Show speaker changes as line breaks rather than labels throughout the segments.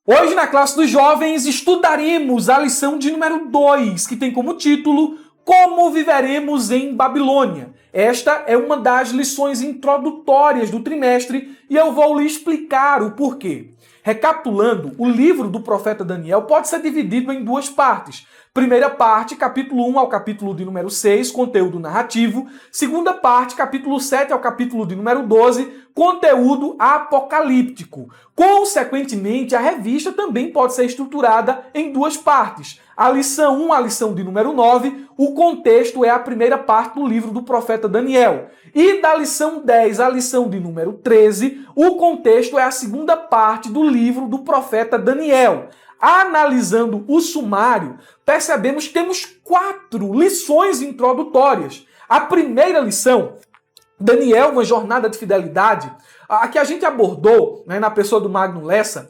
Hoje, na classe dos jovens, estudaremos a lição de número 2, que tem como título Como Viveremos em Babilônia. Esta é uma das lições introdutórias do trimestre e eu vou lhe explicar o porquê. Recapitulando, o livro do profeta Daniel pode ser dividido em duas partes. Primeira parte, capítulo 1 ao capítulo de número 6, conteúdo narrativo. Segunda parte, capítulo 7 ao capítulo de número 12, conteúdo apocalíptico. Consequentemente, a revista também pode ser estruturada em duas partes. A lição 1, a lição de número 9, o contexto é a primeira parte do livro do profeta Daniel. E da lição 10 à lição de número 13, o contexto é a segunda parte do livro do profeta Daniel. Analisando o sumário, percebemos que temos 4 lições introdutórias. A primeira lição, Daniel, uma jornada de fidelidade, a que a gente abordou, na pessoa do Magno Lessa,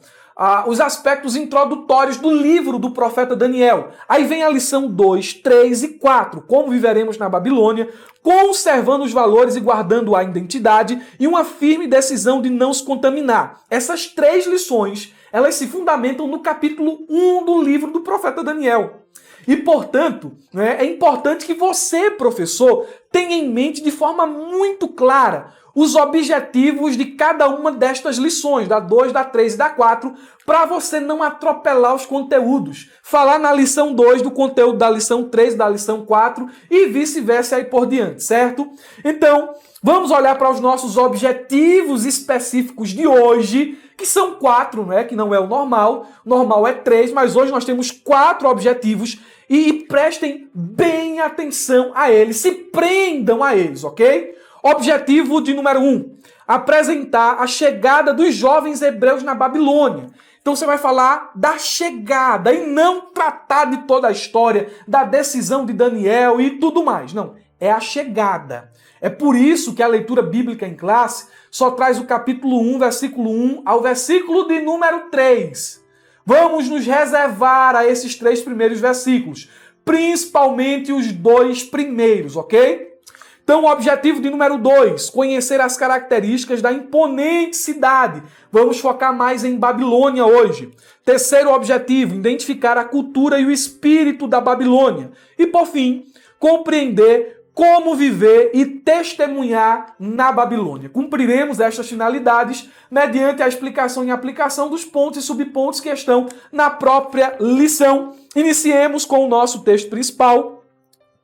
os aspectos introdutórios do livro do profeta Daniel. Aí vem a lição 2, 3 e 4, como viveremos na Babilônia, conservando os valores e guardando a identidade e uma firme decisão de não se contaminar. Essas 3 lições, elas se fundamentam no capítulo 1 do livro do profeta Daniel. E, portanto, é importante que você, professor, tenha em mente de forma muito clara os objetivos de cada uma destas lições, da 2, da 3 e da 4, para você não atropelar os conteúdos. Falar na lição 2 do conteúdo da lição 3, da lição 4 e vice-versa aí por diante, certo? Então, vamos olhar para os nossos objetivos específicos de hoje, que são 4, que não é o normal. O normal é 3, mas hoje nós temos 4 objetivos e prestem bem atenção a eles, se prendam a eles, ok? Objetivo de número 1, apresentar a chegada dos jovens hebreus na Babilônia. Então você vai falar da chegada e não tratar de toda a história, da decisão de Daniel e tudo mais. Não, é a chegada. É por isso que a leitura bíblica em classe só traz o capítulo 1, versículo 1 ao versículo de número 3. Vamos nos reservar a esses 3 primeiros versículos, principalmente os 2 primeiros, ok? Então, o objetivo de número 2, conhecer as características da imponente cidade. Vamos focar mais em Babilônia hoje. Terceiro objetivo, identificar a cultura e o espírito da Babilônia. E, por fim, compreender como viver e testemunhar na Babilônia. Cumpriremos estas finalidades mediante a explicação e aplicação dos pontos e subpontos que estão na própria lição. Iniciemos com o nosso texto principal,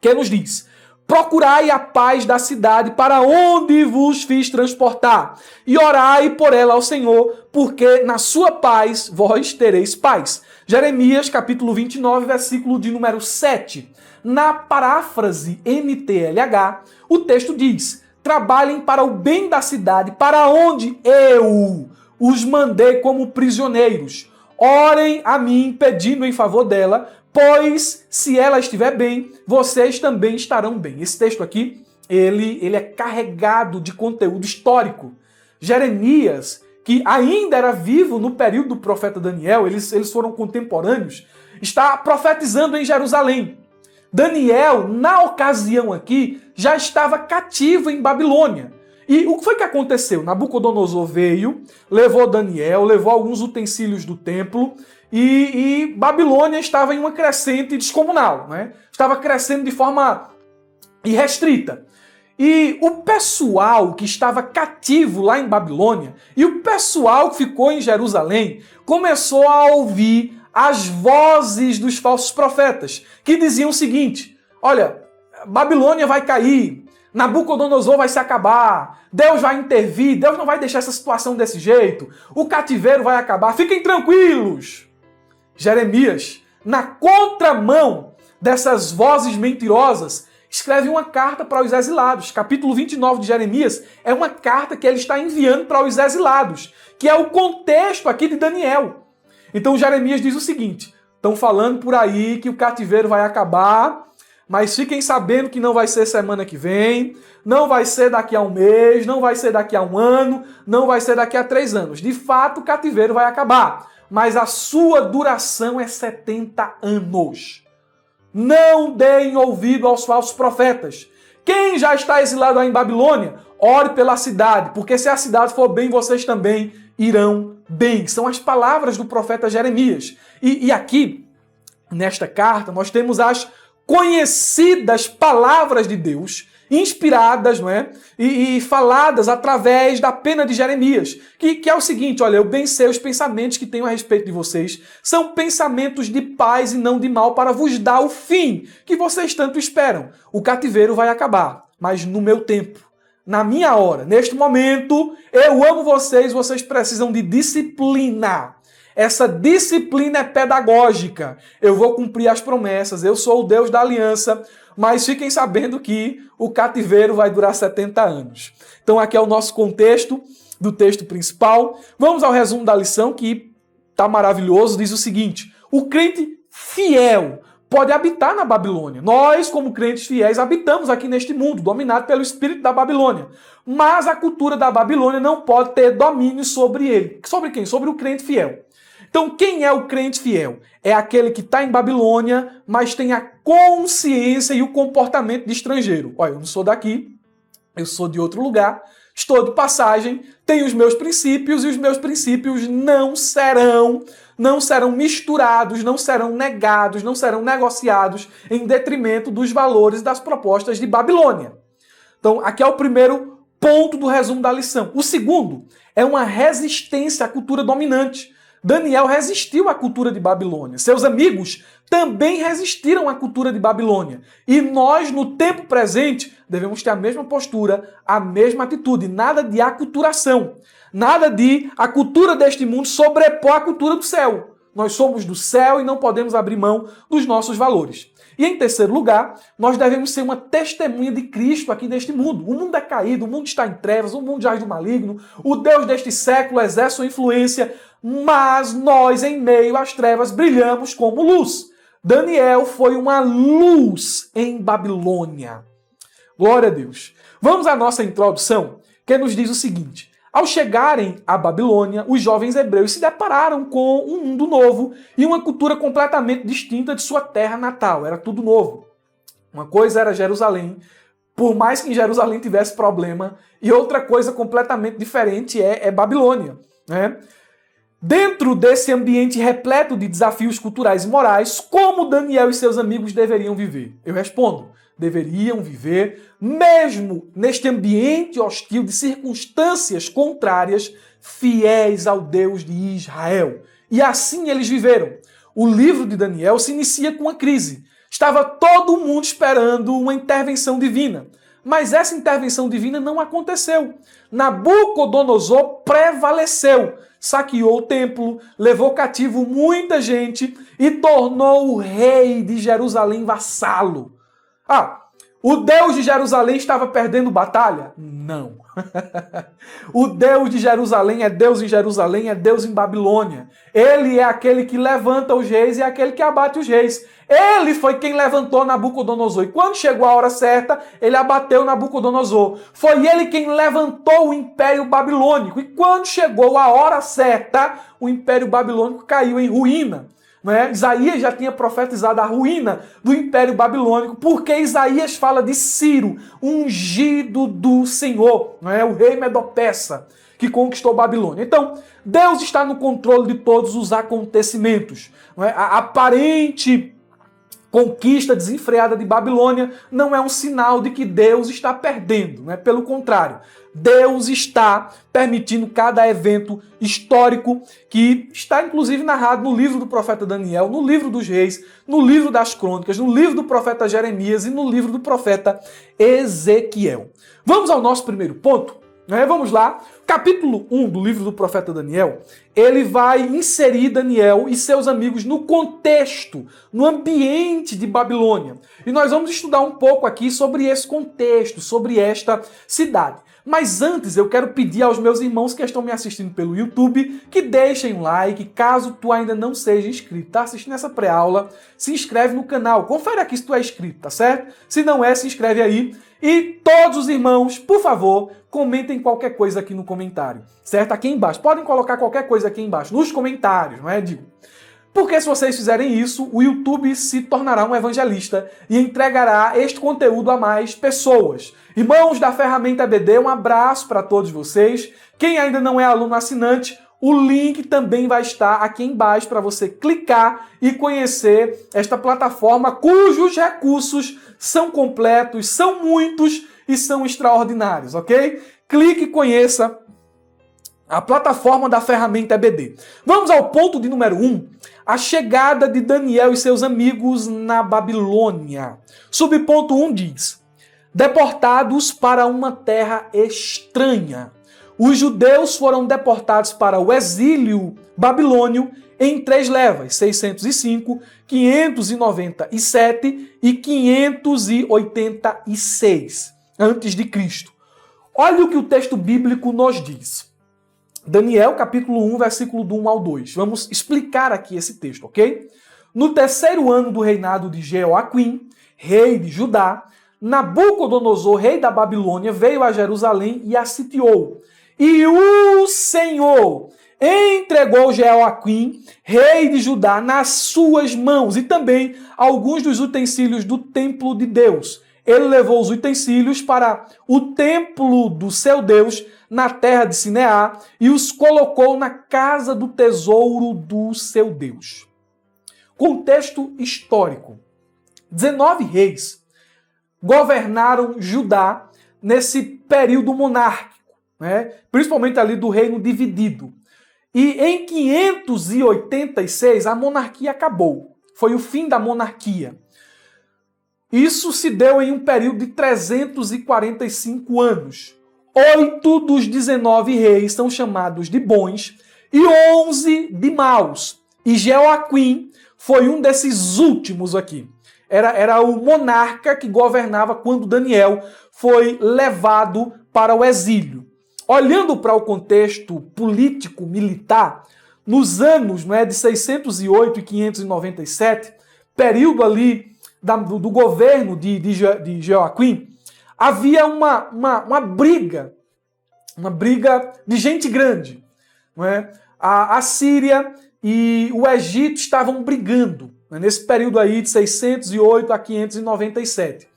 que nos diz: procurai a paz da cidade para onde vos fiz transportar, e orai por ela ao Senhor, porque na sua paz vós tereis paz. Jeremias, capítulo 29, versículo de número 7. Na paráfrase NTLH, o texto diz: trabalhem para o bem da cidade, para onde eu os mandei como prisioneiros. Orem a mim, pedindo em favor dela, pois se ela estiver bem, vocês também estarão bem. Esse texto aqui, ele é carregado de conteúdo histórico. Jeremias, que ainda era vivo no período do profeta Daniel, eles foram contemporâneos, está profetizando em Jerusalém. Daniel, na ocasião aqui, já estava cativo em Babilônia. E o que foi que aconteceu? Nabucodonosor veio, levou Daniel, levou alguns utensílios do templo, e Babilônia estava em uma crescente descomunal, Estava crescendo de forma irrestrita. E o pessoal que estava cativo lá em Babilônia e o pessoal que ficou em Jerusalém começou a ouvir as vozes dos falsos profetas, que diziam o seguinte: olha, Babilônia vai cair, Nabucodonosor vai se acabar, Deus vai intervir, Deus não vai deixar essa situação desse jeito, o cativeiro vai acabar, fiquem tranquilos. Jeremias, na contramão dessas vozes mentirosas, escreve uma carta para os exilados. Capítulo 29 de Jeremias é uma carta que ele está enviando para os exilados, que é o contexto aqui de Daniel. Então Jeremias diz o seguinte: estão falando por aí que o cativeiro vai acabar, mas fiquem sabendo que não vai ser semana que vem, não vai ser daqui a um mês, não vai ser daqui a um ano, não vai ser daqui a 3 anos. De fato, o cativeiro vai acabar, mas a sua duração é 70 anos. Não deem ouvido aos falsos profetas. Quem já está exilado aí em Babilônia, ore pela cidade, porque se a cidade for bem, vocês também irão bem. São as palavras do profeta Jeremias. E aqui, nesta carta, nós temos as conhecidas palavras de Deus, inspiradas, não é? E faladas através da pena de Jeremias, que é o seguinte: olha, eu bem sei os pensamentos que tenho a respeito de vocês, são pensamentos de paz e não de mal, para vos dar o fim que vocês tanto esperam. O cativeiro vai acabar, mas no meu tempo, na minha hora, neste momento, eu amo vocês, vocês precisam de disciplina. Essa disciplina é pedagógica. Eu vou cumprir as promessas, eu sou o Deus da aliança, mas fiquem sabendo que o cativeiro vai durar 70 anos. Então aqui é o nosso contexto do texto principal. Vamos ao resumo da lição, que está maravilhoso. Diz o seguinte: o crente fiel pode habitar na Babilônia. Nós, como crentes fiéis, habitamos aqui neste mundo, dominado pelo espírito da Babilônia. Mas a cultura da Babilônia não pode ter domínio sobre ele. Sobre quem? Sobre o crente fiel. Então, quem é o crente fiel? É aquele que está em Babilônia, mas tem a consciência e o comportamento de estrangeiro. Olha, eu não sou daqui, eu sou de outro lugar, estou de passagem, tenho os meus princípios, e os meus princípios não serão misturados, não serão negados, não serão negociados em detrimento dos valores das propostas de Babilônia. Então, aqui é o primeiro ponto do resumo da lição. O segundo é uma resistência à cultura dominante. Daniel resistiu à cultura de Babilônia. Seus amigos também resistiram à cultura de Babilônia. E nós, no tempo presente, devemos ter a mesma postura, a mesma atitude. Nada de aculturação. Nada de a cultura deste mundo sobrepor a cultura do céu. Nós somos do céu e não podemos abrir mão dos nossos valores. E em terceiro lugar, nós devemos ser uma testemunha de Cristo aqui neste mundo. O mundo é caído, o mundo está em trevas, o mundo jaz do maligno, o Deus deste século exerce sua influência, mas nós, em meio às trevas, brilhamos como luz. Daniel foi uma luz em Babilônia. Glória a Deus. Vamos à nossa introdução, que nos diz o seguinte: ao chegarem à Babilônia, os jovens hebreus se depararam com um mundo novo e uma cultura completamente distinta de sua terra natal. Era tudo novo. Uma coisa era Jerusalém, por mais que em Jerusalém tivesse problema, e outra coisa completamente diferente é Babilônia, né? Dentro desse ambiente repleto de desafios culturais e morais, como Daniel e seus amigos deveriam viver? Eu respondo: deveriam viver, mesmo neste ambiente hostil de circunstâncias contrárias, fiéis ao Deus de Israel. E assim eles viveram. O livro de Daniel se inicia com uma crise. Estava todo mundo esperando uma intervenção divina. Mas essa intervenção divina não aconteceu. Nabucodonosor prevaleceu, saqueou o templo, levou cativo muita gente e tornou o rei de Jerusalém vassalo. O Deus de Jerusalém estava perdendo batalha? Não. O Deus de Jerusalém é Deus em Jerusalém, é Deus em Babilônia. Ele é aquele que levanta os reis e é aquele que abate os reis. Ele foi quem levantou Nabucodonosor. E quando chegou a hora certa, ele abateu Nabucodonosor. Foi ele quem levantou o Império Babilônico. E quando chegou a hora certa, o Império Babilônico caiu em ruína. Né? Isaías já tinha profetizado a ruína do Império Babilônico, porque Isaías fala de Ciro, ungido do Senhor, né? O rei Medo-Persa, que conquistou Babilônia. Então, Deus está no controle de todos os acontecimentos. Né? A aparente conquista desenfreada de Babilônia não é um sinal de que Deus está perdendo, né? Pelo contrário, Deus está permitindo cada evento histórico que está inclusive narrado no livro do profeta Daniel, no livro dos reis, no livro das crônicas, no livro do profeta Jeremias e no livro do profeta Ezequiel. Vamos ao nosso primeiro ponto? Vamos lá. Capítulo 1 do livro do profeta Daniel, ele vai inserir Daniel e seus amigos no contexto, no ambiente de Babilônia. E nós vamos estudar um pouco aqui sobre esse contexto, sobre esta cidade. Mas antes eu quero pedir aos meus irmãos que estão me assistindo pelo YouTube que deixem um like, caso tu ainda não seja inscrito. Tá assistindo essa pré-aula, se inscreve no canal, confere aqui se tu é inscrito, tá certo? Se não é, se inscreve aí. E todos os irmãos, por favor, comentem qualquer coisa aqui no comentário, certo? Aqui embaixo, podem colocar qualquer coisa aqui embaixo, nos comentários, não é? Digo. Porque se vocês fizerem isso, o YouTube se tornará um evangelista e entregará este conteúdo a mais pessoas. Irmãos da Ferramenta EBD, um abraço para todos vocês. Quem ainda não é aluno assinante, O link também vai estar aqui embaixo para você clicar e conhecer esta plataforma cujos recursos são completos, são muitos e são extraordinários, ok? Clique e conheça a plataforma da ferramenta EBD. Vamos ao ponto de número 1, a chegada de Daniel e seus amigos na Babilônia. Subponto 1 diz: deportados para uma terra estranha. Os judeus foram deportados para o exílio babilônio em 3 levas, 605, 597 e 586 a.C. Olha o que o texto bíblico nos diz. Daniel, capítulo 1, versículo do 1 ao 2. Vamos explicar aqui esse texto, ok? No 3º ano do reinado de Jeoaquim, rei de Judá, Nabucodonosor, rei da Babilônia, veio a Jerusalém e a sitiou. E o Senhor entregou Jeoaquim, rei de Judá, nas suas mãos e também alguns dos utensílios do templo de Deus. Ele levou os utensílios para o templo do seu Deus, na terra de Sineá, e os colocou na casa do tesouro do seu Deus. Contexto histórico. 19 reis governaram Judá nesse período monárquico, né? Principalmente ali do reino dividido. E em 586 a monarquia acabou. Foi o fim da monarquia. Isso se deu em um período de 345 anos. 8 dos 19 reis são chamados de bons e 11 de maus. E Jeoaquim foi um desses últimos aqui. Era o monarca que governava quando Daniel foi levado para o exílio. Olhando para o contexto político-militar, nos anos de 608 e 597, período ali do governo de Jeoaquim, havia uma briga de gente grande. Não é? A Síria e o Egito estavam brigando, né, nesse período aí de 608 a 597.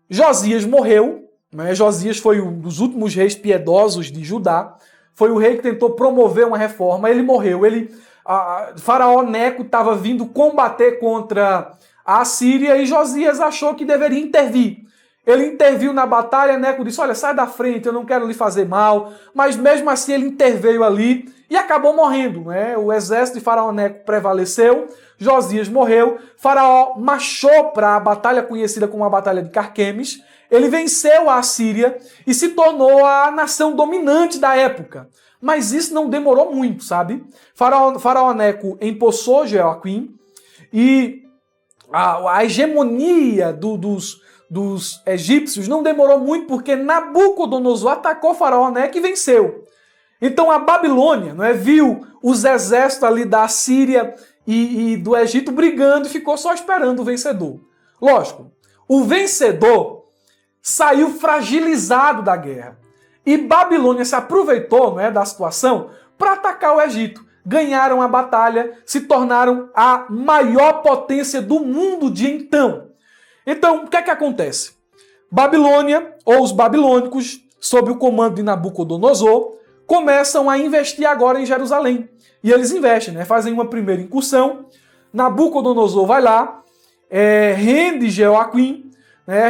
Josias morreu, né? Josias foi um dos últimos reis piedosos de Judá, foi o rei que tentou promover uma reforma, ele morreu. Faraó Neco estava vindo combater contra a Síria e Josias achou que deveria intervir. Ele interviu na batalha, Neco disse, olha, sai da frente, eu não quero lhe fazer mal, mas mesmo assim ele interveio ali e acabou morrendo, né? O exército de Faraó Neco prevaleceu, Josias morreu, Faraó marchou para a batalha conhecida como a Batalha de Carquemes, ele venceu a Síria e se tornou a nação dominante da época. Mas isso não demorou muito, sabe? Faraó Neco empossou Jeoaquim e a hegemonia dos egípcios não demorou muito porque Nabucodonosor atacou Faraó Neco e venceu. Então a Babilônia viu os exércitos ali da Síria e do Egito brigando e ficou só esperando o vencedor. Lógico, o vencedor saiu fragilizado da guerra. E Babilônia se aproveitou da situação para atacar o Egito. Ganharam a batalha, se tornaram a maior potência do mundo de então. Então, o que é que acontece? Babilônia, ou os babilônicos, sob o comando de Nabucodonosor, começam a investir agora em Jerusalém. E eles investem, fazem uma primeira incursão. Nabucodonosor vai lá, rende Jeoaquim,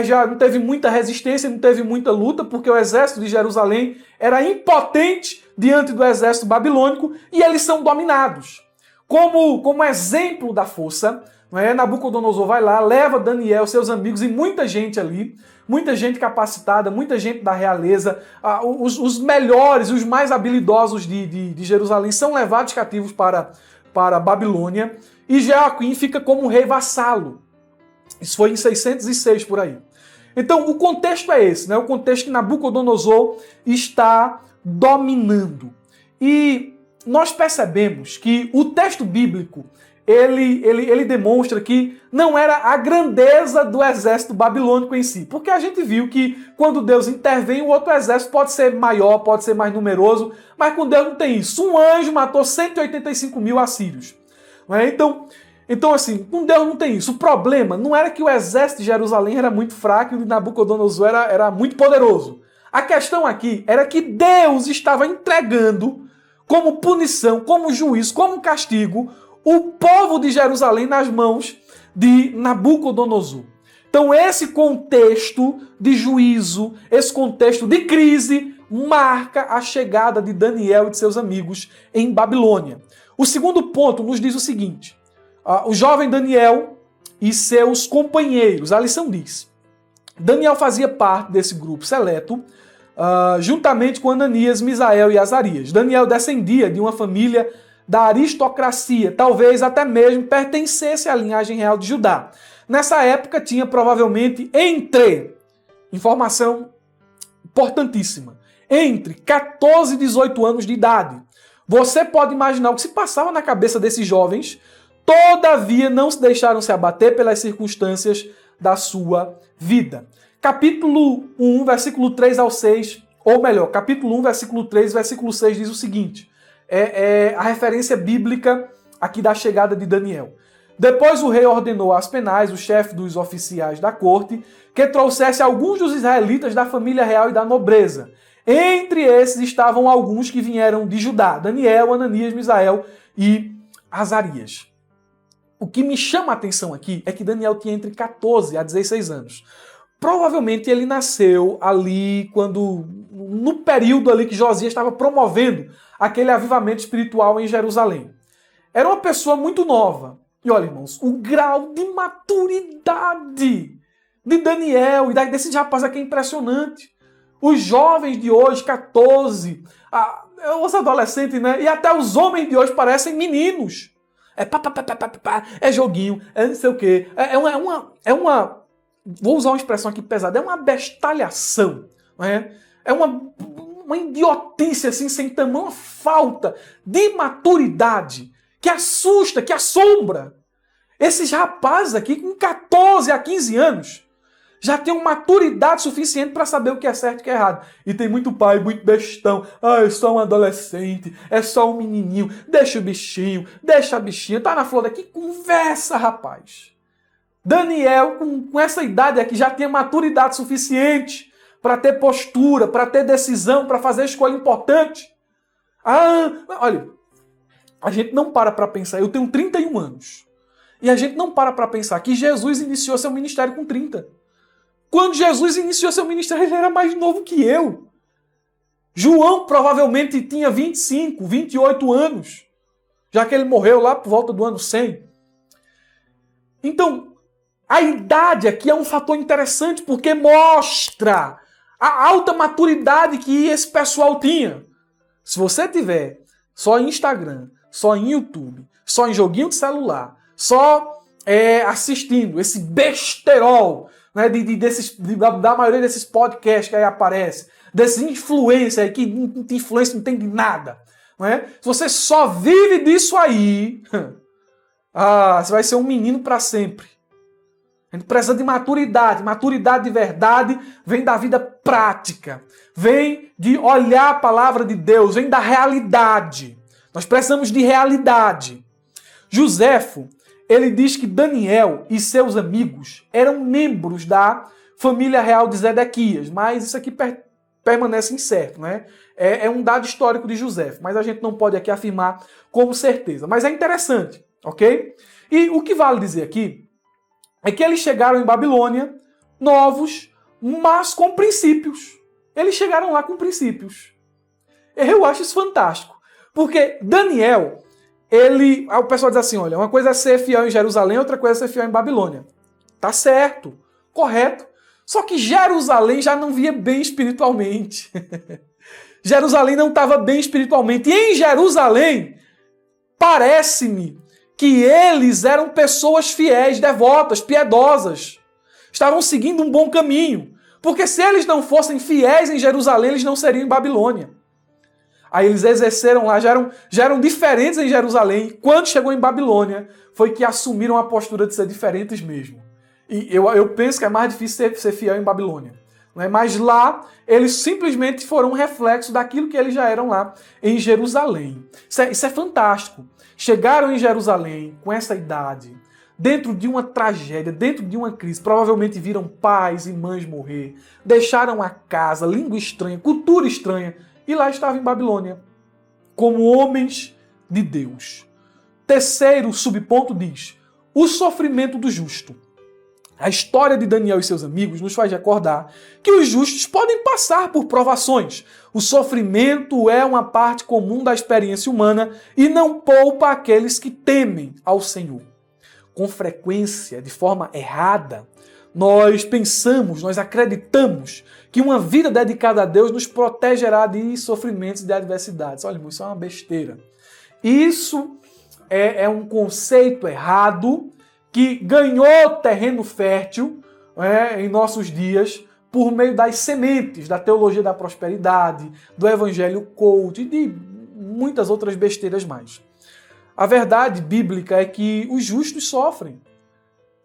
já não teve muita resistência, não teve muita luta, porque o exército de Jerusalém era impotente diante do exército babilônico e eles são dominados. Como exemplo da força, Nabucodonosor vai lá, leva Daniel, seus amigos e muita gente ali, muita gente capacitada, muita gente da realeza, os melhores, os mais habilidosos de Jerusalém são levados cativos para a Babilônia e Jeoaquim fica como rei vassalo. Isso foi em 606 por aí. Então o contexto é esse, o contexto que Nabucodonosor está dominando. E nós percebemos que o texto bíblico ele demonstra que não era a grandeza do exército babilônico em si. Porque a gente viu que quando Deus intervém, o outro exército pode ser maior, pode ser mais numeroso, mas com Deus não tem isso. Um anjo matou 185 mil assírios. Então, assim, com Deus não tem isso. O problema não era que o exército de Jerusalém era muito fraco e o de Nabucodonosor era muito poderoso. A questão aqui era que Deus estava entregando como punição, como juízo, como castigo, o povo de Jerusalém nas mãos de Nabucodonosor. Então esse contexto de juízo, esse contexto de crise, marca a chegada de Daniel e de seus amigos em Babilônia. O segundo ponto nos diz o seguinte: o jovem Daniel e seus companheiros, a lição diz, Daniel fazia parte desse grupo seleto, juntamente com Ananias, Misael e Azarias. Daniel descendia de uma família da aristocracia, talvez até mesmo pertencesse à linhagem real de Judá. Nessa época tinha provavelmente informação importantíssima, entre 14 e 18 anos de idade. Você pode imaginar o que se passava na cabeça desses jovens, todavia não se deixaram se abater pelas circunstâncias da sua vida. Capítulo 1, versículo 3 ao 6, ou melhor, capítulo 1, versículo 3, versículo 6 diz o seguinte, é a referência bíblica aqui da chegada de Daniel. Depois o rei ordenou a Aspenaz, o chefe dos oficiais da corte, que trouxesse alguns dos israelitas da família real e da nobreza. Entre esses estavam alguns que vieram de Judá, Daniel, Ananias, Misael e Azarias. O que me chama a atenção aqui é que Daniel tinha entre 14 a 16 anos. Provavelmente ele nasceu ali no período ali que Josias estava promovendo aquele avivamento espiritual em Jerusalém. Era uma pessoa muito nova. E olha, irmãos, o grau de maturidade de Daniel e desses rapazes aqui é impressionante. Os jovens de hoje, 14, os adolescentes, né? E até os homens de hoje parecem meninos. É joguinho, é não sei o quê. Vou usar uma expressão aqui pesada, é uma bestalhação. Não é? É uma idiotice assim, sem tamanha falta de maturidade que assusta, que assombra. Esses rapazes aqui, com 14 a 15 anos, já têm maturidade suficiente para saber o que é certo e o que é errado. E tem muito pai, muito bestão. É só um adolescente, é só um menininho. Deixa o bichinho, deixa a bichinha. Tá na flor daqui, conversa, rapaz. Daniel, com essa idade aqui, já tinha maturidade suficiente para ter postura, para ter decisão, para fazer escolha importante. Olha, a gente não para pensar. Eu tenho 31 anos. E a gente não para pensar que Jesus iniciou seu ministério com 30. Quando Jesus iniciou seu ministério, ele era mais novo que eu. João provavelmente tinha 25, 28 anos, já que ele morreu lá por volta do ano 100. Então, a idade aqui é um fator interessante, porque mostra a alta maturidade que esse pessoal tinha. Se você tiver só em Instagram, só em YouTube, só em joguinho de celular, só assistindo esse besterol, né, da maioria desses podcasts que aí aparece, desses influencers aí que influência não tem de nada, não é? Se você só vive disso aí, você vai ser um menino para sempre. A gente precisa de maturidade. Maturidade de verdade vem da vida prática, vem de olhar a palavra de Deus, vem da realidade. Nós precisamos de realidade. Joséfo, ele diz que Daniel e seus amigos eram membros da família real de Zedequias, mas isso aqui permanece incerto, né? É um dado histórico de Joséfo, mas a gente não pode aqui afirmar com certeza. Mas é interessante, ok? E o que vale dizer aqui é que eles chegaram em Babilônia novos, mas com princípios. Eles chegaram lá com princípios. Eu acho isso fantástico, porque Daniel... o pessoal diz assim, olha, uma coisa é ser fiel em Jerusalém, outra coisa é ser fiel em Babilônia. Tá certo, correto. Só que Jerusalém já não via bem espiritualmente. Jerusalém não estava bem espiritualmente. E em Jerusalém, parece-me que eles eram pessoas fiéis, devotas, piedosas. Estavam seguindo um bom caminho. Porque se eles não fossem fiéis em Jerusalém, eles não seriam em Babilônia. Aí eles exerceram lá, já eram diferentes em Jerusalém. Quando chegou em Babilônia, foi que assumiram a postura de ser diferentes mesmo. E eu penso que é mais difícil ser fiel em Babilônia. Não é? Mas lá, eles simplesmente foram um reflexo daquilo que eles já eram lá em Jerusalém. Isso é fantástico. Chegaram em Jerusalém com essa idade, dentro de uma tragédia, dentro de uma crise. Provavelmente viram pais e mães morrer. Deixaram a casa, língua estranha, cultura estranha. E lá estava em Babilônia, como homens de Deus. Terceiro subponto diz: o sofrimento do justo. A história de Daniel e seus amigos nos faz recordar que os justos podem passar por provações. O sofrimento é uma parte comum da experiência humana e não poupa aqueles que temem ao Senhor. Com frequência, de forma errada, nós pensamos, nós acreditamos que uma vida dedicada a Deus nos protegerá de sofrimentos e de adversidades. Olha, irmão, isso é uma besteira. Isso é um conceito errado que ganhou terreno fértil em nossos dias por meio das sementes da teologia da prosperidade, do evangelho coach e de muitas outras besteiras mais. A verdade bíblica é que os justos sofrem.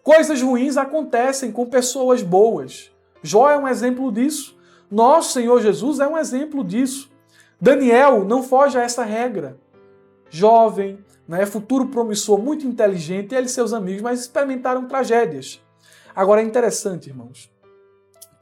Coisas ruins acontecem com pessoas boas. Jó é um exemplo disso. Nosso Senhor Jesus é um exemplo disso. Daniel não foge a essa regra. Jovem, futuro promissor, muito inteligente, ele e seus amigos, mas experimentaram tragédias. Agora é interessante, irmãos,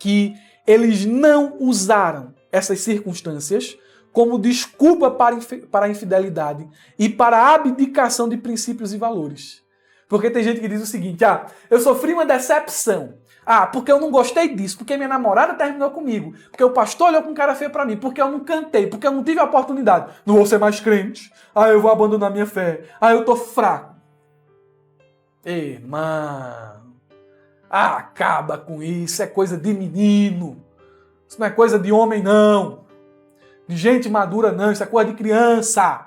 que eles não usaram essas circunstâncias como desculpa para a infidelidade e para a abdicação de princípios e valores. Porque tem gente que diz o seguinte: eu sofri uma decepção. Porque eu não gostei disso, porque minha namorada terminou comigo, porque o pastor olhou com cara feia pra mim, porque eu não cantei, porque eu não tive a oportunidade. Não vou ser mais crente. Eu vou abandonar minha fé. Eu tô fraco. Irmão, acaba com isso, é coisa de menino. Isso não é coisa de homem, não. De gente madura, não. Isso é coisa de criança.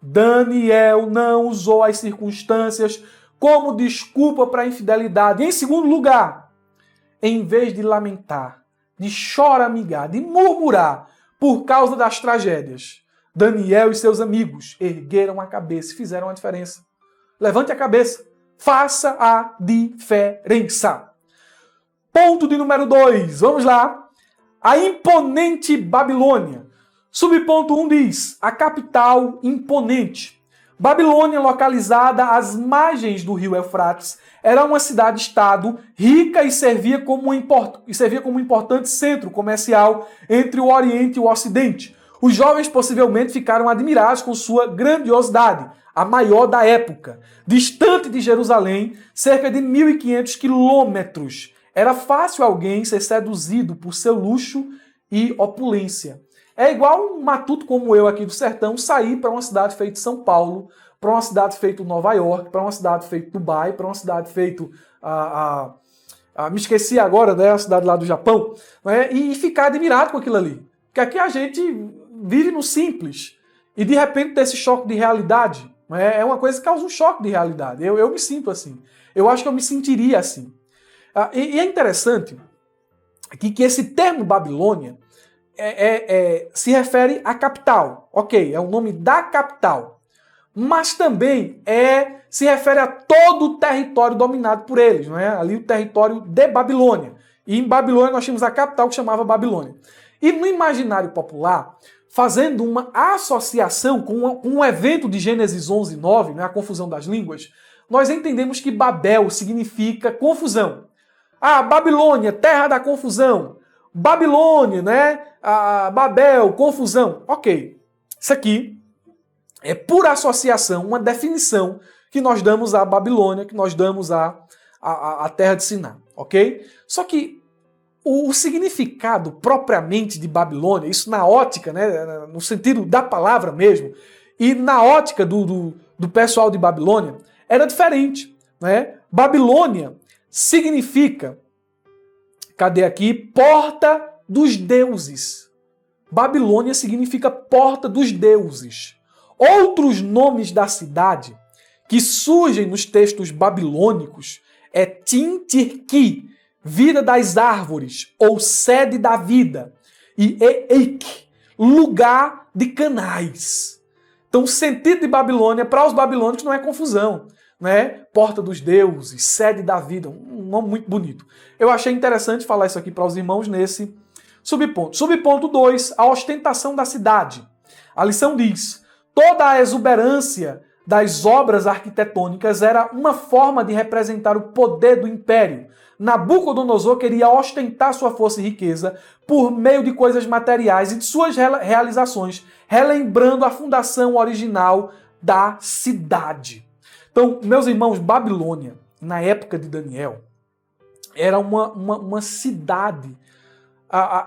Daniel não usou as circunstâncias como desculpa para a infidelidade. Em segundo lugar, em vez de lamentar, de choramingar, de murmurar por causa das tragédias, Daniel e seus amigos ergueram a cabeça e fizeram a diferença. Levante a cabeça, faça a diferença. Ponto de número 2, vamos lá. A imponente Babilônia. Subponto 1 diz: a capital imponente. Babilônia, localizada às margens do rio Eufrates, era uma cidade-estado rica e servia como um importante centro comercial entre o Oriente e o Ocidente. Os jovens possivelmente ficaram admirados com sua grandiosidade, a maior da época. Distante de Jerusalém, cerca de 1.500 quilômetros, era fácil alguém ser seduzido por seu luxo e opulência. É igual um matuto como eu aqui do sertão sair para uma cidade feita São Paulo, para uma cidade feita Nova York, para uma cidade feita Dubai, para uma cidade feita... me esqueci agora, a cidade lá do Japão, e ficar admirado com aquilo ali. Porque aqui a gente vive no simples e de repente ter esse choque de realidade. É uma coisa que causa um choque de realidade. Eu me sinto assim. Eu acho que eu me sentiria assim. E é interessante que esse termo Babilônia se refere à capital. Ok, é o nome da capital. Mas também se refere a todo o território dominado por eles. Não é? Ali o território de Babilônia. E em Babilônia nós tínhamos a capital que chamava Babilônia. E no imaginário popular, fazendo uma associação com um evento de Gênesis 11:9, a confusão das línguas, nós entendemos que Babel significa confusão. Babilônia, terra da confusão. Babilônia, Babel, confusão. Ok. Isso aqui é por associação, uma definição que nós damos à Babilônia, que nós damos à terra de Siná. Ok? Só que o significado propriamente de Babilônia, isso na ótica, no sentido da palavra mesmo, e na ótica do pessoal de Babilônia, era diferente. Babilônia significa, cadê aqui? Porta dos deuses. Babilônia significa porta dos deuses. Outros nomes da cidade que surgem nos textos babilônicos é Tin-Tir-Ki, vida das árvores, ou sede da vida, e Eik, lugar de canais. Então o sentido de Babilônia para os babilônicos não é confusão. Porta dos deuses, sede da vida, um nome muito bonito. Eu achei interessante falar isso aqui para os irmãos nesse subponto. Subponto 2, a ostentação da cidade. A lição diz: toda a exuberância das obras arquitetônicas era uma forma de representar o poder do império. Nabucodonosor queria ostentar sua força e riqueza por meio de coisas materiais e de suas realizações, relembrando a fundação original da cidade. Então, meus irmãos, Babilônia, na época de Daniel, era uma cidade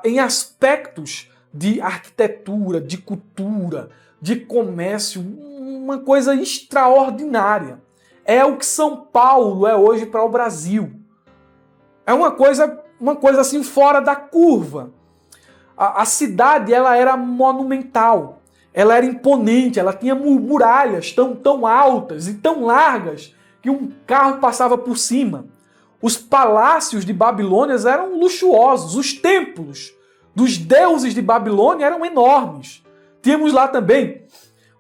em aspectos de arquitetura, de cultura, de comércio, uma coisa extraordinária. É o que São Paulo é hoje para o Brasil. É uma coisa assim fora da curva. A cidade, ela era monumental, ela era imponente, ela tinha muralhas tão altas e tão largas que um carro passava por cima. Os palácios de Babilônia eram luxuosos, os templos dos deuses de Babilônia eram enormes. Tínhamos lá também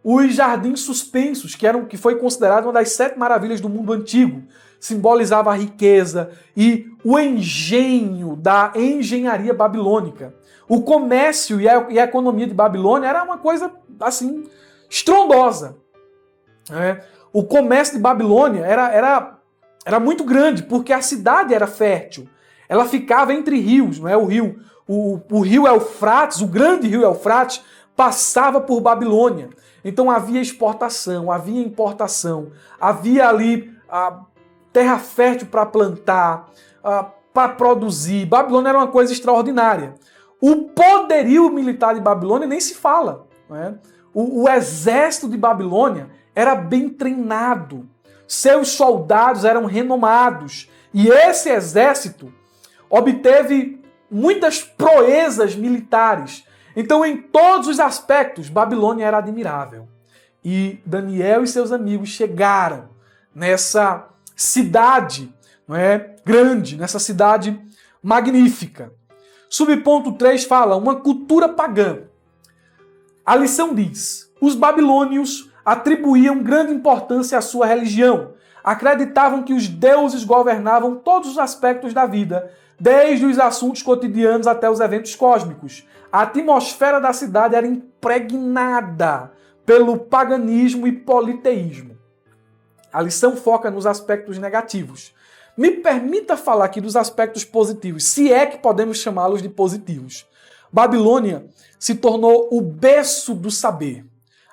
os jardins suspensos, que foi considerado uma das 7 maravilhas do mundo antigo. Simbolizava a riqueza e o engenho da engenharia babilônica. O comércio e a economia de Babilônia era uma coisa assim estrondosa. O comércio de Babilônia era muito grande, porque a cidade era fértil. Ela ficava entre rios, não é? O rio Eufrates, o grande rio Eufrates, passava por Babilônia. Então havia exportação, havia importação, havia ali a terra fértil para plantar, para produzir. Babilônia era uma coisa extraordinária. O poderio militar de Babilônia nem se fala. Não é? O exército de Babilônia era bem treinado. Seus soldados eram renomados. E esse exército obteve muitas proezas militares. Então, em todos os aspectos, Babilônia era admirável. E Daniel e seus amigos chegaram nessa cidade, não é, grande, nessa cidade magnífica. Subponto 3 fala, uma cultura pagã. A lição diz, os babilônios atribuíam grande importância à sua religião. Acreditavam que os deuses governavam todos os aspectos da vida, desde os assuntos cotidianos até os eventos cósmicos. A atmosfera da cidade era impregnada pelo paganismo e politeísmo. A lição foca nos aspectos negativos. Me permita falar aqui dos aspectos positivos, se é que podemos chamá-los de positivos. Babilônia se tornou o berço do saber.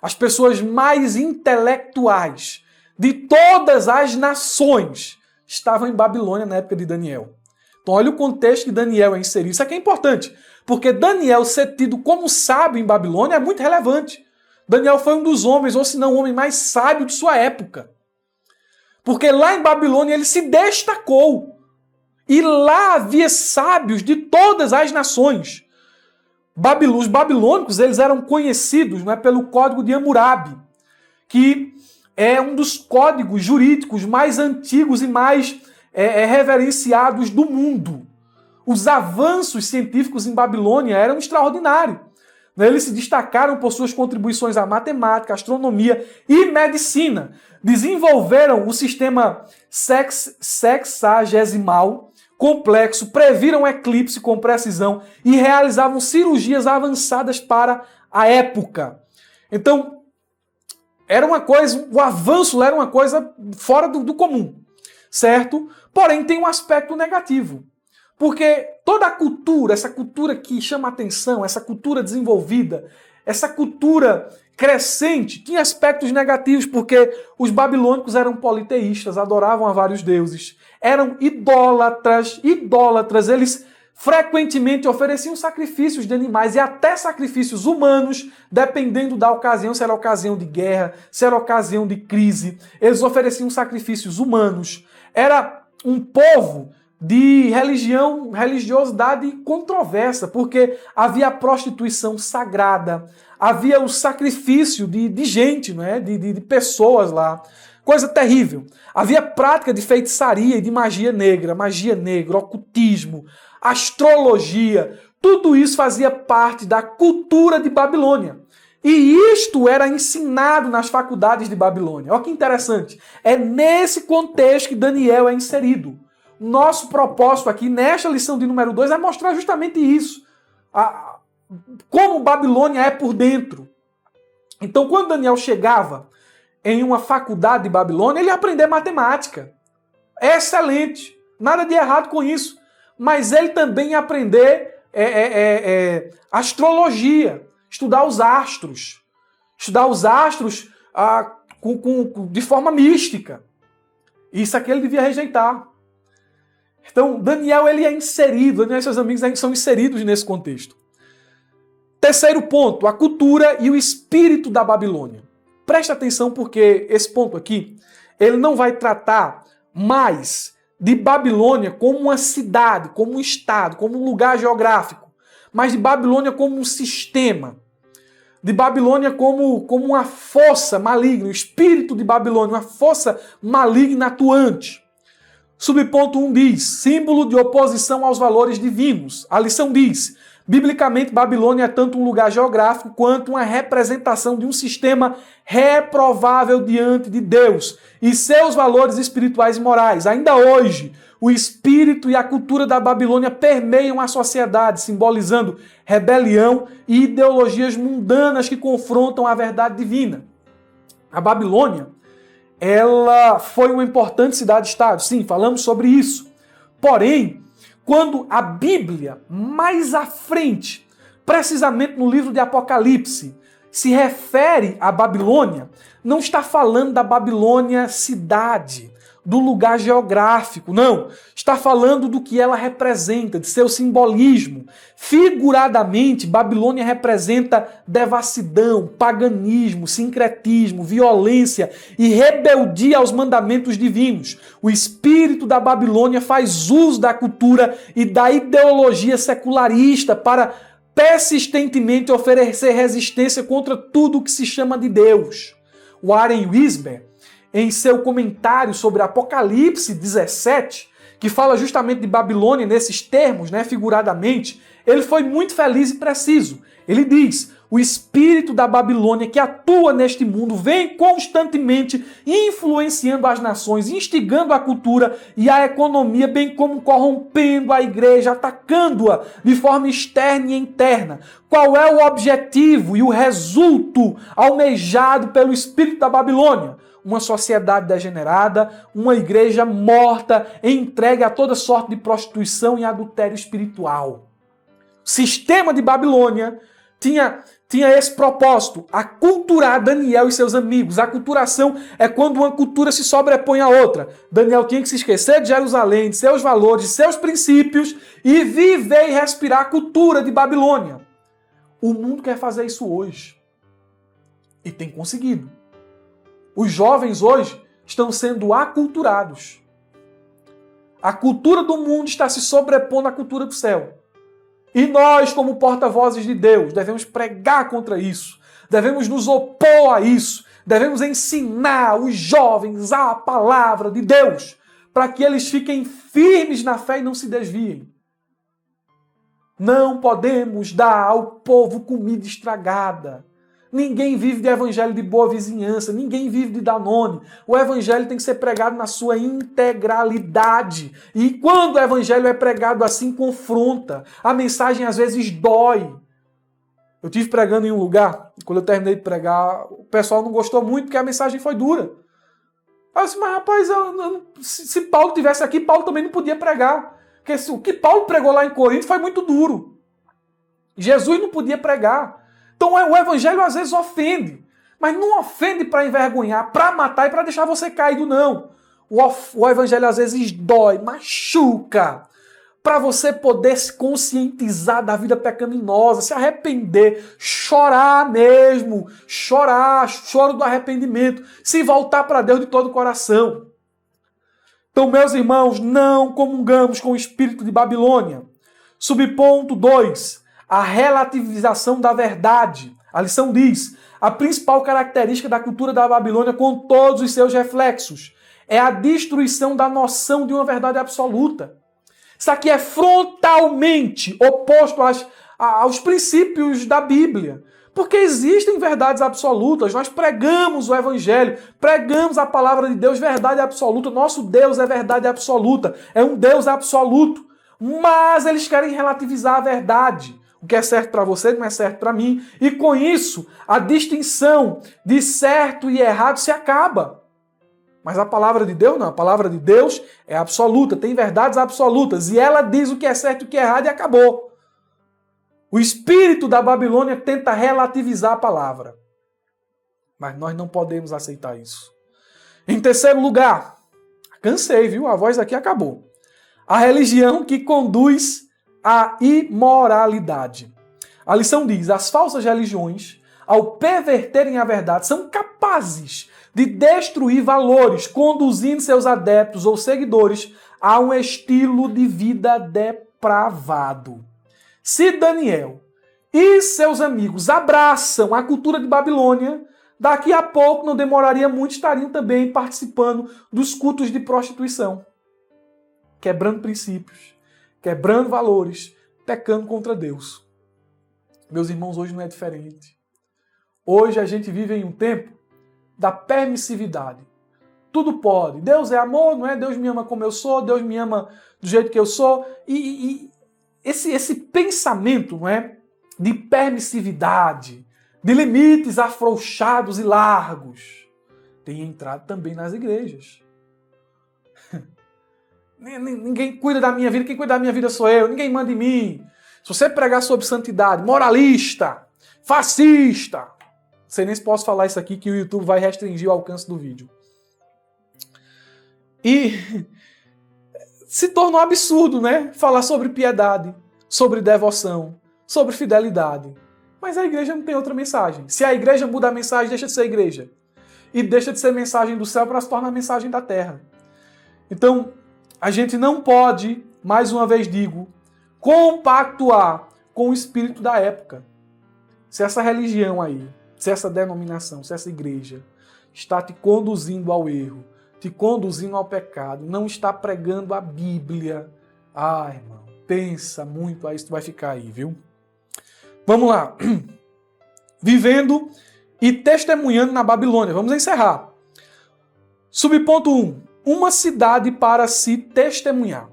As pessoas mais intelectuais de todas as nações estavam em Babilônia na época de Daniel. Então olha o contexto que Daniel é inserido. Isso aqui é importante, porque Daniel ser tido como sábio em Babilônia é muito relevante. Daniel foi um dos homens, ou se não o homem mais sábio de sua época. Porque lá em Babilônia ele se destacou. E lá havia sábios de todas as nações. Os babilônicos eles eram conhecidos, não é, pelo Código de Hammurabi, que é um dos códigos jurídicos mais antigos e mais reverenciados do mundo. Os avanços científicos em Babilônia eram extraordinários. Eles se destacaram por suas contribuições à matemática, astronomia e medicina. Desenvolveram o sistema sexagesimal complexo, previram eclipse com precisão e realizavam cirurgias avançadas para a época. Então, o avanço lá era uma coisa fora do comum, certo? Porém, tem um aspecto negativo. Porque toda a cultura, essa cultura que chama atenção, essa cultura desenvolvida, essa cultura crescente, tinha aspectos negativos, porque os babilônicos eram politeístas, adoravam a vários deuses, eram idólatras, eles frequentemente ofereciam sacrifícios de animais e até sacrifícios humanos, dependendo da ocasião, se era ocasião de guerra, se era ocasião de crise, eles ofereciam sacrifícios humanos. Era um povo de religiosidade controversa, porque havia a prostituição sagrada, havia o sacrifício de gente, não é? de pessoas lá, coisa terrível. Havia prática de feitiçaria e de magia negra, ocultismo, astrologia, tudo isso fazia parte da cultura de Babilônia. E isto era ensinado nas faculdades de Babilônia. Olha que interessante. É nesse contexto que Daniel é inserido. Nosso propósito aqui, nesta lição de número 2, é mostrar justamente isso. Como Babilônia é por dentro. Então, quando Daniel chegava em uma faculdade de Babilônia, ele ia aprender matemática. É excelente. Nada de errado com isso. Mas ele também ia aprender astrologia, estudar os astros. Estudar os astros de forma mística. Isso aqui ele devia rejeitar. Então, Daniel ele é inserido, Daniel e seus amigos são inseridos nesse contexto. Terceiro ponto, a cultura e o espírito da Babilônia. Preste atenção porque esse ponto aqui, ele não vai tratar mais de Babilônia como uma cidade, como um estado, como um lugar geográfico, mas de Babilônia como um sistema, de Babilônia como uma força maligna, o espírito de Babilônia, uma força maligna atuante. Subponto 1 diz, símbolo de oposição aos valores divinos. A lição diz, biblicamente Babilônia é tanto um lugar geográfico quanto uma representação de um sistema reprovável diante de Deus e seus valores espirituais e morais. Ainda hoje, o espírito e a cultura da Babilônia permeiam a sociedade, simbolizando rebelião e ideologias mundanas que confrontam a verdade divina. A Babilônia, ela foi uma importante cidade-estado, sim, falamos sobre isso. Porém, quando a Bíblia, mais à frente, precisamente no livro de Apocalipse, se refere à Babilônia, não está falando da Babilônia cidade, do lugar geográfico, não. Está falando do que ela representa, de seu simbolismo. Figuradamente, Babilônia representa devassidão, paganismo, sincretismo, violência e rebeldia aos mandamentos divinos. O espírito da Babilônia faz uso da cultura e da ideologia secularista para persistentemente oferecer resistência contra tudo o que se chama de Deus. Warren Wiersbe, em seu comentário sobre Apocalipse 17, que fala justamente de Babilônia nesses termos, figuradamente, ele foi muito feliz e preciso. Ele diz, o espírito da Babilônia que atua neste mundo vem constantemente influenciando as nações, instigando a cultura e a economia, bem como corrompendo a igreja, atacando-a de forma externa e interna. Qual é o objetivo e o resultado almejado pelo espírito da Babilônia? Uma sociedade degenerada, uma igreja morta, entregue a toda sorte de prostituição e adultério espiritual. O sistema de Babilônia tinha esse propósito, aculturar Daniel e seus amigos. A aculturação é quando uma cultura se sobrepõe à outra. Daniel tinha que se esquecer de Jerusalém, de seus valores, de seus princípios e viver e respirar a cultura de Babilônia. O mundo quer fazer isso hoje. E tem conseguido. Os jovens hoje estão sendo aculturados. A cultura do mundo está se sobrepondo à cultura do céu. E nós, como porta-vozes de Deus, devemos pregar contra isso. Devemos nos opor a isso. Devemos ensinar os jovens a palavra de Deus, para que eles fiquem firmes na fé e não se desviem. Não podemos dar ao povo comida estragada. Ninguém vive de evangelho de boa vizinhança, ninguém vive de Danone. O evangelho tem que ser pregado na sua integralidade. E quando o evangelho é pregado assim, confronta. A mensagem às vezes dói. Eu estive pregando em um lugar, quando eu terminei de pregar, o pessoal não gostou muito porque a mensagem foi dura. Eu disse, mas rapaz, se Paulo estivesse aqui, Paulo também não podia pregar. Porque o que Paulo pregou lá em Corinto foi muito duro. Jesus não podia pregar. Então o evangelho às vezes ofende, mas não ofende para envergonhar, para matar e para deixar você caído, não. O evangelho às vezes dói, machuca, para você poder se conscientizar da vida pecaminosa, se arrepender, chorar mesmo, choro do arrependimento, se voltar para Deus de todo o coração. Então, meus irmãos, não comungamos com o espírito de Babilônia. Subponto 2. A relativização da verdade. A lição diz, a principal característica da cultura da Babilônia, com todos os seus reflexos, é a destruição da noção de uma verdade absoluta. Isso aqui é frontalmente oposto aos princípios da Bíblia. Porque existem verdades absolutas, nós pregamos o Evangelho, pregamos a palavra de Deus, verdade absoluta. Nosso Deus é verdade absoluta, é um Deus absoluto. Mas eles querem relativizar a verdade. O O que é certo para você não é certo para mim. E com isso, a distinção de certo e errado se acaba. Mas a palavra de Deus não. A palavra de Deus é absoluta, tem verdades absolutas. E ela diz o que é certo e o que é errado e acabou. O espírito da Babilônia tenta relativizar a palavra. Mas nós não podemos aceitar isso. Em terceiro lugar, cansei, viu? A voz aqui acabou. A religião que conduz à imoralidade. A lição diz: as falsas religiões, ao perverterem a verdade, são capazes de destruir valores, conduzindo seus adeptos ou seguidores a um estilo de vida depravado. Se Daniel e seus amigos abraçam a cultura de Babilônia, daqui a pouco, não demoraria muito, estariam também participando dos cultos de prostituição, quebrando princípios, quebrando valores, pecando contra Deus. Meus irmãos, hoje não é diferente. Hoje a gente vive em um tempo da permissividade. Tudo pode. Deus é amor, não é? Deus me ama como eu sou, Deus me ama do jeito que eu sou. E esse pensamento, não é, de permissividade, de limites afrouxados e largos, tem entrado também nas igrejas. Ninguém cuida da minha vida, quem cuida da minha vida sou eu, ninguém manda em mim. Se você pregar sobre santidade, moralista, fascista, não sei nem se posso falar isso aqui, que o YouTube vai restringir o alcance do vídeo. E se torna um absurdo, né? Falar sobre piedade, sobre devoção, sobre fidelidade. Mas a igreja não tem outra mensagem. Se a igreja muda a mensagem, deixa de ser igreja. E deixa de ser mensagem do céu para se tornar mensagem da terra. Então, a gente não pode, mais uma vez digo, compactuar com o espírito da época. Se essa religião aí, se essa denominação, se essa igreja está te conduzindo ao erro, te conduzindo ao pecado, não está pregando a Bíblia, irmão, pensa muito aí, isso vai ficar aí, viu? Vamos lá. Vivendo e testemunhando na Babilônia. Vamos encerrar. Subponto 1. Uma cidade para se testemunhar.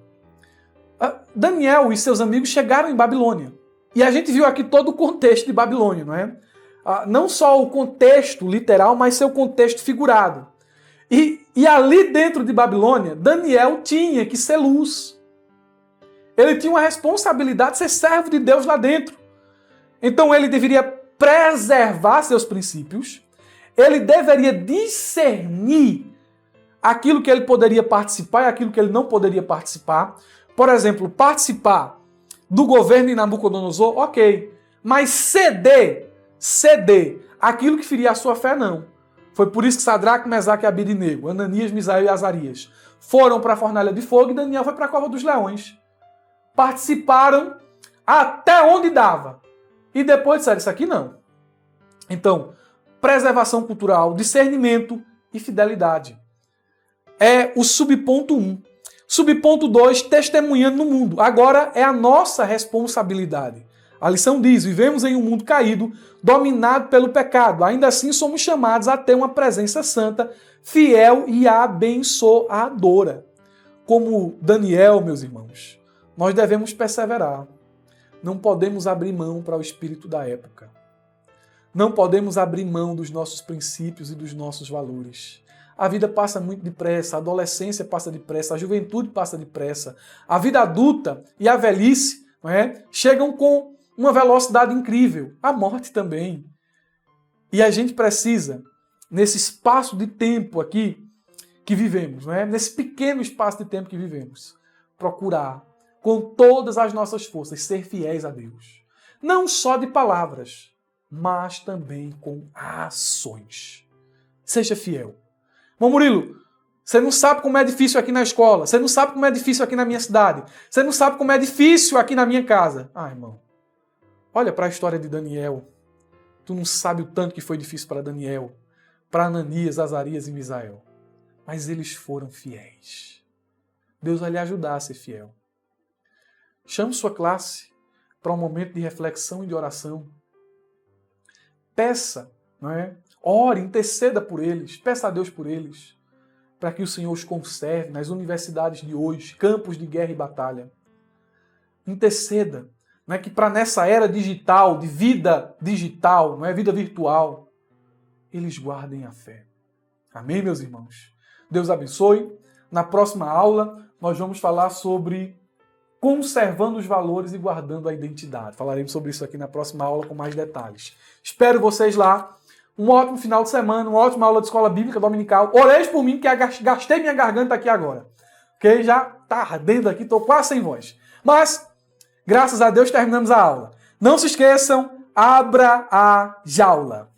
Daniel e seus amigos chegaram em Babilônia. E a gente viu aqui todo o contexto de Babilônia, não é? Não só o contexto literal, mas seu contexto figurado. E ali dentro de Babilônia, Daniel tinha que ser luz. Ele tinha uma responsabilidade de ser servo de Deus lá dentro. Então ele deveria preservar seus princípios, ele deveria discernir aquilo que ele poderia participar e aquilo que ele não poderia participar. Por exemplo, participar do governo de Nabucodonosor, ok. Mas ceder aquilo que feria a sua fé, não. Foi por isso que Sadraque, Mesaque e Abednego, Ananias, Misael e Azarias foram para a fornalha de fogo e Daniel foi para a cova dos leões. Participaram até onde dava. E depois disseram, isso aqui não. Então, preservação cultural, discernimento e fidelidade. É o subponto 1. Subponto 2, testemunhando no mundo. Agora é a nossa responsabilidade. A lição diz, vivemos em um mundo caído, dominado pelo pecado. Ainda assim somos chamados a ter uma presença santa, fiel e abençoadora. Como Daniel, meus irmãos, nós devemos perseverar. Não podemos abrir mão para o espírito da época. Não podemos abrir mão dos nossos princípios e dos nossos valores. A vida passa muito depressa, a adolescência passa depressa, a juventude passa depressa, a vida adulta e a velhice, não é, chegam com uma velocidade incrível. A morte também. E a gente precisa, nesse espaço de tempo aqui que vivemos, não é, nesse pequeno espaço de tempo que vivemos, procurar com todas as nossas forças, ser fiéis a Deus. Não só de palavras, mas também com ações. Seja fiel. Bom, Murilo, você não sabe como é difícil aqui na escola, você não sabe como é difícil aqui na minha cidade, você não sabe como é difícil aqui na minha casa. Irmão, olha para a história de Daniel. Tu não sabe o tanto que foi difícil para Daniel, para Ananias, Azarias e Misael. Mas eles foram fiéis. Deus vai lhe ajudar a ser fiel. Chame sua classe para um momento de reflexão e de oração. Peça, não é? Ore, interceda por eles, peça a Deus por eles, para que o Senhor os conserve nas universidades de hoje, campos de guerra e batalha. Interceda, né, que para nessa era digital, de vida digital, não é vida virtual, eles guardem a fé. Amém, meus irmãos? Deus abençoe. Na próxima aula, nós vamos falar sobre conservando os valores e guardando a identidade. Falaremos sobre isso aqui na próxima aula com mais detalhes. Espero vocês lá. Um ótimo final de semana, uma ótima aula de escola bíblica dominical. Oreis por mim, que gastei minha garganta aqui agora. Ok? Já tá ardendo aqui, estou quase sem voz. Mas, graças a Deus, terminamos a aula. Não se esqueçam, abra a jaula.